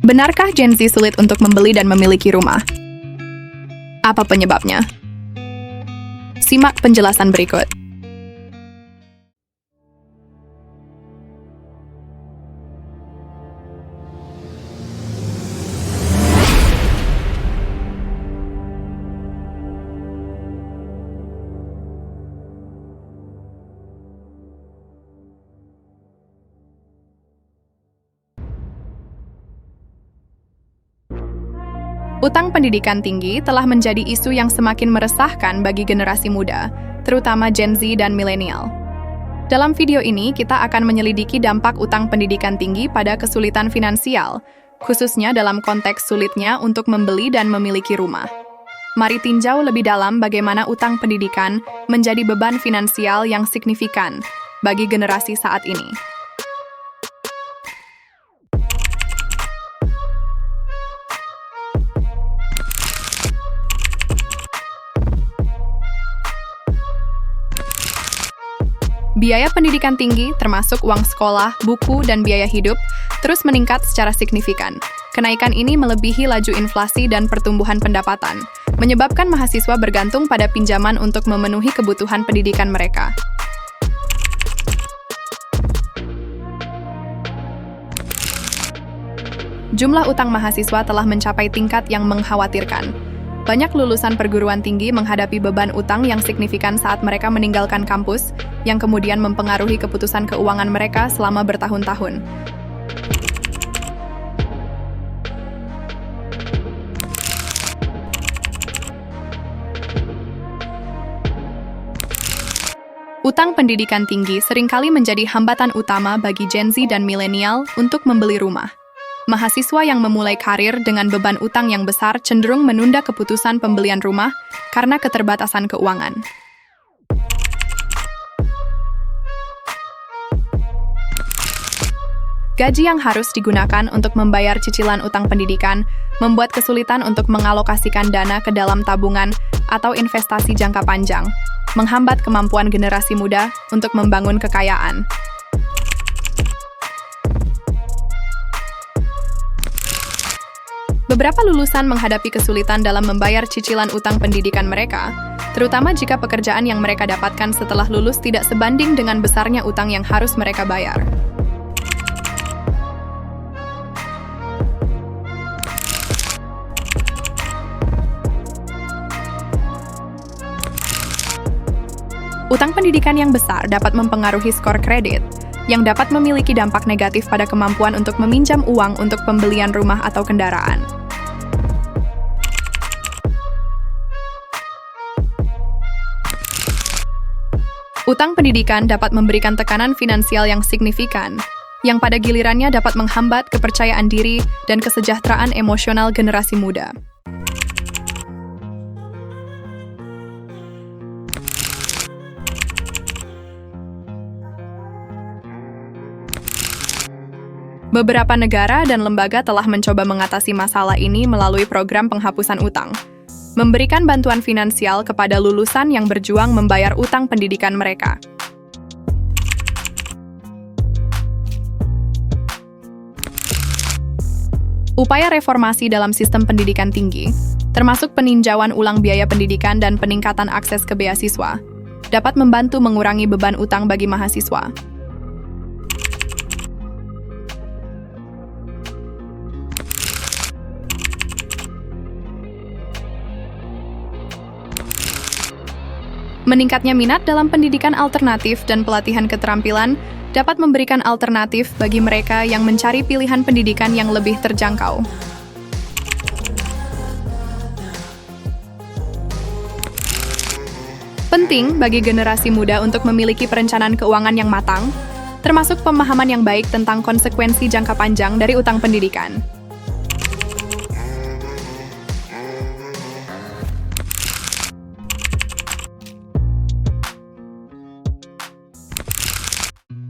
Benarkah Gen Z sulit untuk membeli dan memiliki rumah? Apa penyebabnya? Simak penjelasan berikut. Utang pendidikan tinggi telah menjadi isu yang semakin meresahkan bagi generasi muda, terutama Gen Z dan milenial. Dalam video ini, kita akan menyelidiki dampak utang pendidikan tinggi pada kesulitan finansial, khususnya dalam konteks sulitnya untuk membeli dan memiliki rumah. Mari tinjau lebih dalam bagaimana utang pendidikan menjadi beban finansial yang signifikan bagi generasi saat ini. Biaya pendidikan tinggi, termasuk uang sekolah, buku, dan biaya hidup, terus meningkat secara signifikan. Kenaikan ini melebihi laju inflasi dan pertumbuhan pendapatan, menyebabkan mahasiswa bergantung pada pinjaman untuk memenuhi kebutuhan pendidikan mereka. Jumlah utang mahasiswa telah mencapai tingkat yang mengkhawatirkan. Banyak lulusan perguruan tinggi menghadapi beban utang yang signifikan saat mereka meninggalkan kampus, yang kemudian mempengaruhi keputusan keuangan mereka selama bertahun-tahun. Utang pendidikan tinggi seringkali menjadi hambatan utama bagi Gen Z dan milenial untuk membeli rumah. Mahasiswa yang memulai karir dengan beban utang yang besar cenderung menunda keputusan pembelian rumah karena keterbatasan keuangan. Gaji yang harus digunakan untuk membayar cicilan utang pendidikan membuat kesulitan untuk mengalokasikan dana ke dalam tabungan atau investasi jangka panjang, menghambat kemampuan generasi muda untuk membangun kekayaan. Beberapa lulusan menghadapi kesulitan dalam membayar cicilan utang pendidikan mereka, terutama jika pekerjaan yang mereka dapatkan setelah lulus tidak sebanding dengan besarnya utang yang harus mereka bayar. Utang pendidikan yang besar dapat mempengaruhi skor kredit, yang dapat memiliki dampak negatif pada kemampuan untuk meminjam uang untuk pembelian rumah atau kendaraan. Utang pendidikan dapat memberikan tekanan finansial yang signifikan, yang pada gilirannya dapat menghambat kepercayaan diri dan kesejahteraan emosional generasi muda. Beberapa negara dan lembaga telah mencoba mengatasi masalah ini melalui program penghapusan utang, memberikan bantuan finansial kepada lulusan yang berjuang membayar utang pendidikan mereka. Upaya reformasi dalam sistem pendidikan tinggi, termasuk peninjauan ulang biaya pendidikan dan peningkatan akses ke beasiswa, dapat membantu mengurangi beban utang bagi mahasiswa. Meningkatnya minat dalam pendidikan alternatif dan pelatihan keterampilan dapat memberikan alternatif bagi mereka yang mencari pilihan pendidikan yang lebih terjangkau. Penting bagi generasi muda untuk memiliki perencanaan keuangan yang matang, termasuk pemahaman yang baik tentang konsekuensi jangka panjang dari utang pendidikan.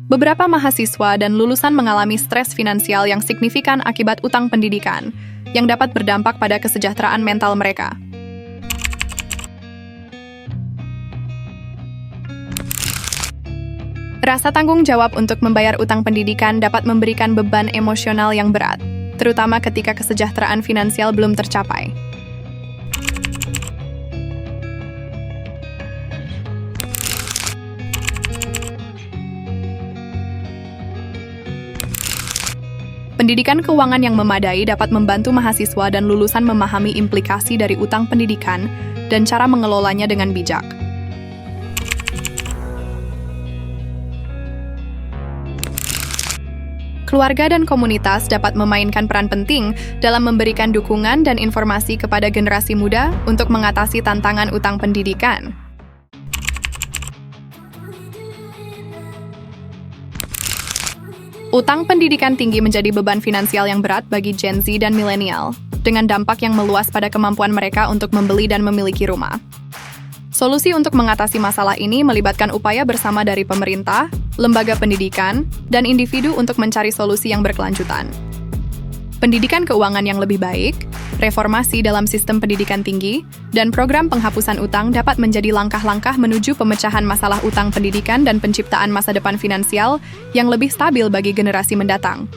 Beberapa mahasiswa dan lulusan mengalami stres finansial yang signifikan akibat utang pendidikan, yang dapat berdampak pada kesejahteraan mental mereka. Rasa tanggung jawab untuk membayar utang pendidikan dapat memberikan beban emosional yang berat, terutama ketika kesejahteraan finansial belum tercapai. Pendidikan keuangan yang memadai dapat membantu mahasiswa dan lulusan memahami implikasi dari utang pendidikan dan cara mengelolanya dengan bijak. Keluarga dan komunitas dapat memainkan peran penting dalam memberikan dukungan dan informasi kepada generasi muda untuk mengatasi tantangan utang pendidikan. Utang pendidikan tinggi menjadi beban finansial yang berat bagi Gen Z dan milenial, dengan dampak yang meluas pada kemampuan mereka untuk membeli dan memiliki rumah. Solusi untuk mengatasi masalah ini melibatkan upaya bersama dari pemerintah, lembaga pendidikan, dan individu untuk mencari solusi yang berkelanjutan. Pendidikan keuangan yang lebih baik, reformasi dalam sistem pendidikan tinggi, dan program penghapusan utang dapat menjadi langkah-langkah menuju pemecahan masalah utang pendidikan dan penciptaan masa depan finansial yang lebih stabil bagi generasi mendatang.